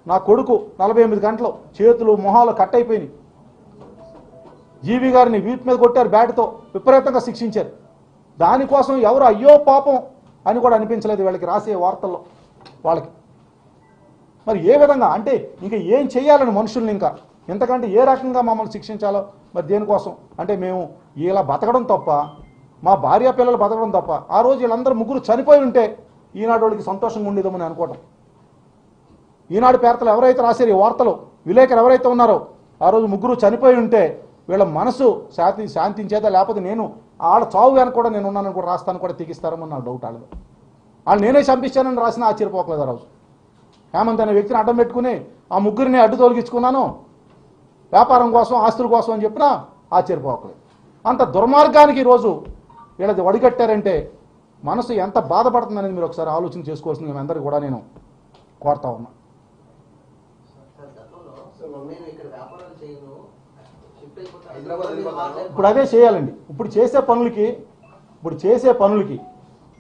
నా కొడుకు 48 గంటలు చేతులు మొహాలు కట్ అయిపోయినాయి. జీవి గారిని వీపు మీద కొట్టారు, బ్యాట్తో విపరీతంగా శిక్షించారు. దానికోసం ఎవరు అయ్యో పాపం అని కూడా అనిపించలేదు వీళ్ళకి రాసే వార్తల్లో వాళ్ళకి. మరి ఏ విధంగా అంటే ఇంకా ఏం చేయాలని మనుషుల్ని ఇంకా ఎంతకంటే ఏ రకంగా మమ్మల్ని శిక్షించాలో మరి దేనికోసం అంటే మేము ఇలా బతకడం తప్ప, మా భార్య పిల్లలు బతకడం తప్ప. ఆ రోజు వీళ్ళందరూ ముగ్గురు చనిపోయి ఉంటే ఈనాడు వాళ్ళకి సంతోషంగా ఉండేదేమని అనుకోవడం. ఈనాడు పేర్తలు ఎవరైతే రాశారు ఈ వార్తలు, విలేకరు ఎవరైతే ఉన్నారో ఆ రోజు ముగ్గురు చనిపోయి ఉంటే వీళ్ళ మనసు శాంతించేదా, లేకపోతే నేను వాళ్ళ చావు వెనక కూడా నేను ఉన్నానని కూడా రాస్తాను కూడా తెగిస్తారని నాకు డౌట్. వాళ్ళు నేనే చంపించానని రాసిన ఆశ్చర్యపోకలేదు. ఆ రోజు హేమంత్ అనే వ్యక్తిని అడ్డం పెట్టుకుని ఆ ముగ్గురిని అడ్డు తొలగించుకున్నాను వ్యాపారం కోసం ఆస్తుల కోసం అని చెప్పినా ఆశ్చర్యపోకలేదు. అంత దుర్మార్గానికి ఈరోజు వీళ్ళది వడిగట్టారంటే మనసు ఎంత బాధపడుతుందనేది మీరు ఒకసారి ఆలోచన చేసుకోవాల్సింది మీ అందరికీ కూడా నేను కోరుతా ఉన్నా. ఇప్పుడు అదే చేయాలండి. ఇప్పుడు చేసే పనులకి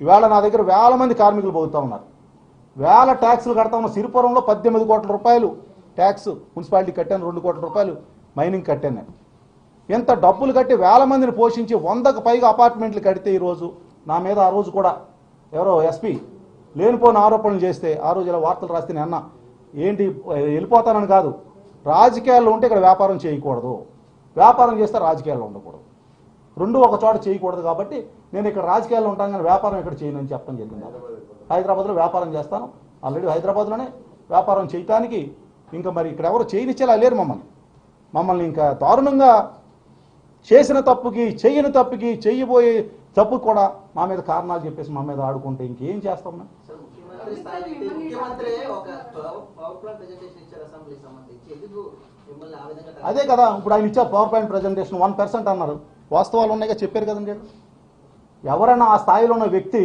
ఇవాళ నా దగ్గర వేల మంది కార్మికులు పోతూ ఉన్నారు. వేల ట్యాక్సులు కడతా ఉన్న సిరిపురంలో 18 కోట్ల రూపాయలు ట్యాక్స్ మున్సిపాలిటీ కట్టాను, 2 కోట్ల రూపాయలు మైనింగ్ కట్టాను నేను. ఎంత డబ్బులు కట్టి వేల మందిని పోషించి 100కు పైగా అపార్ట్మెంట్లు కడితే ఈరోజు నా మీద ఆ రోజు కూడా ఎవరో ఎస్పీ లేనిపోయిన ఆరోపణలు చేస్తే ఆ రోజు ఇలా వార్తలు రాస్తే నేను అన్నా ఏంటి వెళ్ళిపోతానని కాదు, రాజకీయాల్లో ఉంటే ఇక్కడ వ్యాపారం చేయకూడదు, వ్యాపారం చేస్తే రాజకీయాల్లో ఉండకూడదు, రెండు ఒక చోట చేయకూడదు. కాబట్టి నేను ఇక్కడ రాజకీయాల్లో ఉంటాను కానీ వ్యాపారం ఇక్కడ చేయనని చెప్పడం జరిగింది. హైదరాబాద్లో వ్యాపారం చేస్తాను, ఆల్రెడీ హైదరాబాద్లోనే వ్యాపారం చేయటానికి ఇంకా మరి ఇక్కడ ఎవరు చేయనిచ్చేలా లేరు మమ్మల్ని ఇంకా దారుణంగా చేసిన తప్పుకి చెయ్యని తప్పుకి చెయ్యబోయే తప్పు కూడా మా మీద కారణాలు చెప్పేసి మా మీద ఆడుకుంటే ఇంకేం చేస్తాం మేము? అదే కదా ఇప్పుడు ఆయన ఇచ్చారు పవర్ పాయింట్ ప్రజెంటేషన్ 1% అన్నారు. వాస్తవాలు ఉన్నాయిగా చెప్పారు కదండి. ఎవరైనా ఆ స్థాయిలో ఉన్న వ్యక్తి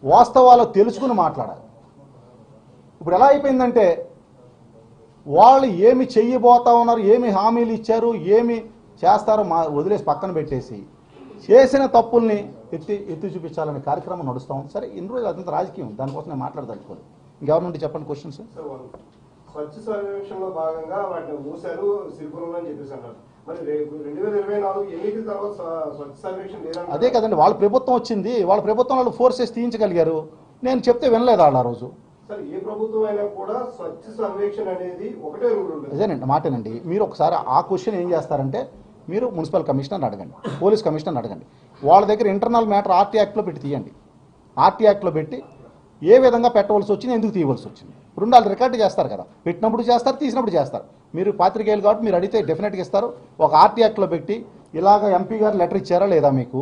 వాస్తవాలు తెలుసుకుని మాట్లాడాలి. ఇప్పుడు ఎలా అయిపోయిందంటే వాళ్ళు ఏమి చెయ్యబోతా ఉన్నారు, ఏమి హామీలు ఇచ్చారు, ఏమి చేస్తారో వదిలేసి పక్కన పెట్టేసి చేసిన తప్పుల్ని ఎత్తి చూపించాలనే కార్యక్రమం నడుస్తాం. సరే ఇన్ని రోజులు అదంతా రాజకీయం, దానికోసం నేను మాట్లాడదలుచుకోలేదు. ఇంకెవరి నుండి చెప్పండి క్వశ్చన్స్. స్వచ్ఛ సర్వేక్షణలో భాగంగా వాటిని మూసారు సిరిపురంలో అని చెప్పేసి అన్నారు. మరి 2024 ఎన్నికల తర్వాత స్వచ్ఛ సర్వేక్షణ లేదంటే అదే కదండి, వాళ్ళ ప్రభుత్వం వచ్చింది, వాళ్ళ ప్రభుత్వం వాళ్ళు ఫోర్సెస్ తీయించగలిగారు. నేను చెప్తే వినలేదు వాళ్ళు ఆ రోజు. సార్ ఏ ప్రభుత్వం అయినా కూడా స్వచ్ఛ సర్వేక్షణ అనేది ఒకటే రూల్ ఉంటుంది. అదేనండి మాటేనండి. మీరు ఒకసారి ఆ క్వశ్చన్ ఏం చేస్తారంటే మీరు మున్సిపల్ కమిషనర్ అడగండి, పోలీస్ కమిషనర్ అడగండి, వాళ్ళ దగ్గర ఇంటర్నల్ మ్యాటర్ ఆర్టీ యాక్ట్లో పెట్టి తీయండి. ఆర్టీ యాక్ట్లో పెట్టి ఏ విధంగా పెట్టవలసి వచ్చింది, ఎందుకు తీయవలసి వచ్చింది, రెండు వాళ్ళు రికార్డు చేస్తారు కదా, పెట్టినప్పుడు చేస్తారు, తీసినప్పుడు చేస్తారు. మీరు పాత్రికేయులు కాబట్టి మీరు అడిగితే డెఫినెట్గా ఇస్తారు. ఒక ఆర్టీ యాక్ట్లో పెట్టి ఇలాగ ఎంపీ గారు లెటర్ ఇచ్చారా లేదా, మీకు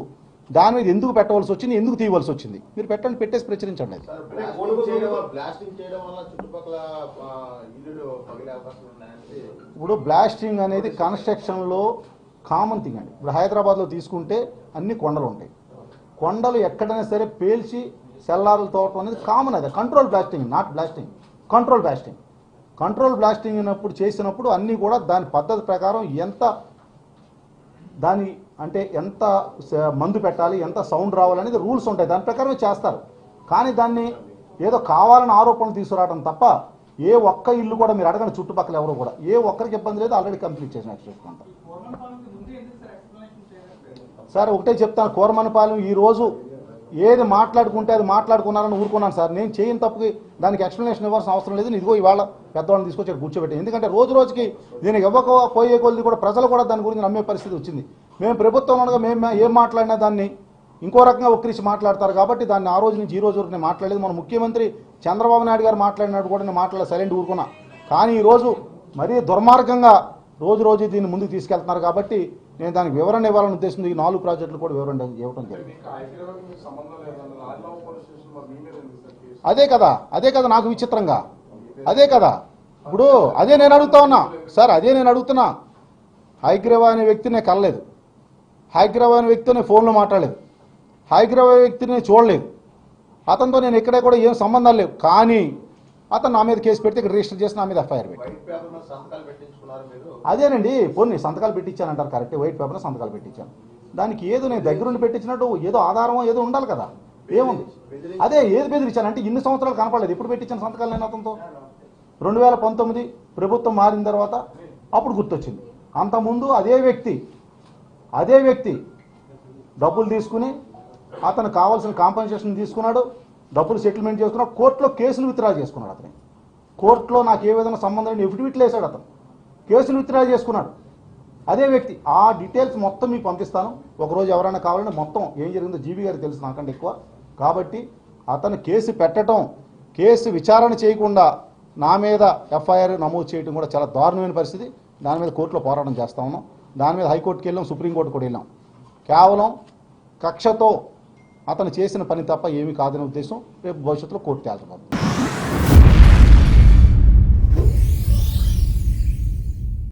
దాని మీద ఎందుకు పెట్టవలసి వచ్చింది, ఎందుకు తీయవలసి వచ్చింది, మీరు పెట్టండి, పెట్టేసి ప్రచురించండి. ఇప్పుడు బ్లాస్టింగ్ అనేది కన్స్ట్రక్షన్లో కామన్ థింగ్ అండి. ఇప్పుడు హైదరాబాద్లో తీసుకుంటే అన్ని కొండలు ఉంటాయి. కొండలు ఎక్కడైనా సరే పేల్చి సెల్లార్లు తోవటం అనేది కామన్. అదే control blasting, not blasting, control blasting. Control blasting అయినప్పుడు చేసినప్పుడు అన్నీ కూడా దాని పద్ధతి ప్రకారం ఎంత దాని అంటే ఎంత మందు పెట్టాలి, ఎంత సౌండ్ రావాలనేది రూల్స్ ఉంటాయి, దాని ప్రకారమే చేస్తారు. కానీ దాన్ని ఏదో కావాలని ఆరోపణలు తీసుకురావడం తప్ప ఏ ఒక్క ఇల్లు కూడా మీరు అడగండి చుట్టుపక్కల ఎవరు కూడా ఏ ఒక్కరికి ఇబ్బంది లేదు, ఆల్రెడీ కంప్లీట్ చేసినట్టు చూసుకుంటాం. సార్ ఒకటే చెప్తాను, కోరమనపాలెం ఈరోజు ఏది మాట్లాడుకుంటే అది మాట్లాడుకున్నారని ఊరుకున్నాను సార్. నేను చేయని తప్పుకి దానికి ఎక్స్ప్లెనేషన్ ఇవ్వాల్సిన అవసరం లేదు. ఇదిగో ఇవాళ పెద్దవాళ్ళని తీసుకొచ్చి కూర్చోబెట్టాను. ఎందుకంటే రోజు రోజుకి నేను ఇవ్వకపోయే కొద్ది కూడా ప్రజలు కూడా దాని గురించి నమ్మే పరిస్థితి వచ్చింది. మేము ప్రభుత్వంలో ఉండగా మేము ఏం మాట్లాడినా దాన్ని ఇంకో రకంగా వక్రించి మాట్లాడతారు. కాబట్టి దాన్ని ఆ రోజు నుంచి ఈ రోజు వరకు నేను మాట్లాడలేదు. మన ముఖ్యమంత్రి చంద్రబాబు నాయుడు గారు మాట్లాడినట్టు కూడా నేను మాట్లాడలేదు, సైలెంట్ ఊరుకున్నా. కానీ ఈరోజు మరీ దుర్మార్గంగా రోజు దీన్ని ముందుకు తీసుకెళ్తున్నారు. కాబట్టి నేను దానికి వివరణ ఇవ్వాలని ఉద్దేశం ఈ 4 ప్రాజెక్టులు కూడా వివరణ ఇవ్వడం జరిగింది. అదే కదా నాకు విచిత్రంగా, అదే కదా ఇప్పుడు అదే నేను అడుగుతా ఉన్నా సార్. అదే నేను అడుగుతున్నా. హైగ్రీవా అనే వ్యక్తిని నేను కలలేదు, హైగ్రీవా అనే వ్యక్తితో నేను ఫోన్లో మాట్లాడలేదు, హైగ్రీవా వ్యక్తిని నేను చూడలేదు, అతనితో నేను ఎక్కడే కూడా ఏం సంబంధాలు లేవు. కానీ అతను నా మీద కేసు పెడితే ఇక్కడ రిజిస్టర్ చేసి నా మీద ఎఫ్ఐఆర్ పెట్టి అదేనండి పోనీ సంతకాలు పెట్టించానంటారు కరెక్ట్. వైట్ పేపర్లో సంతకాలు పెట్టించాను. దానికి ఏదో నేను దగ్గరుండి పెట్టించినట్టు ఏదో ఆధారమో ఏదో ఉండాలి కదా, ఏముంది? అదే ఏది బెదిరించాను అంటే ఇన్ని సంవత్సరాలు కనపడలేదు. ఎప్పుడు పెట్టించాను సంతకాలు నేను అతనితో? 2019 ప్రభుత్వం మారిన తర్వాత అప్పుడు గుర్తొచ్చింది. అంతకుముందు అదే వ్యక్తి డబ్బులు తీసుకుని అతను కావాల్సిన కాంపన్సేషన్ తీసుకున్నాడు, డబ్బులు సెటిల్మెంట్ చేసుకున్నాడు, కోర్టులో కేసులు విత్డ్రా చేసుకున్నాడు. అతను కోర్టులో నాకు ఏ విధంగా సంబంధం లేని ఎఫిడవిట్లు వేశాడు, అతను కేసులు విత్డ్రా చేసుకున్నాడు. అదే వ్యక్తి. ఆ డీటెయిల్స్ మొత్తం మీకు పంపిస్తాను. ఒకరోజు ఎవరైనా కావాలంటే మొత్తం ఏం జరిగిందో జీబీ గారికి తెలుసు నాకంటే ఎక్కువ. కాబట్టి అతను కేసు పెట్టడం, కేసు విచారణ చేయకుండా నా మీద ఎఫ్ఐఆర్ నమోదు చేయడం కూడా చాలా దారుణమైన పరిస్థితి. దాని మీద కోర్టులో పోరాటం చేస్తా ఉన్నాం. దాని మీద హైకోర్టుకి వెళ్ళాం, సుప్రీంకోర్టు కూడా వెళ్ళాం. కేవలం కక్షతో అతను చేసిన పని తప్ప ఏమీ కాదనే ఉద్దేశం రేపు భవిష్యత్తులో కోర్టు తేల్చబోతుంది.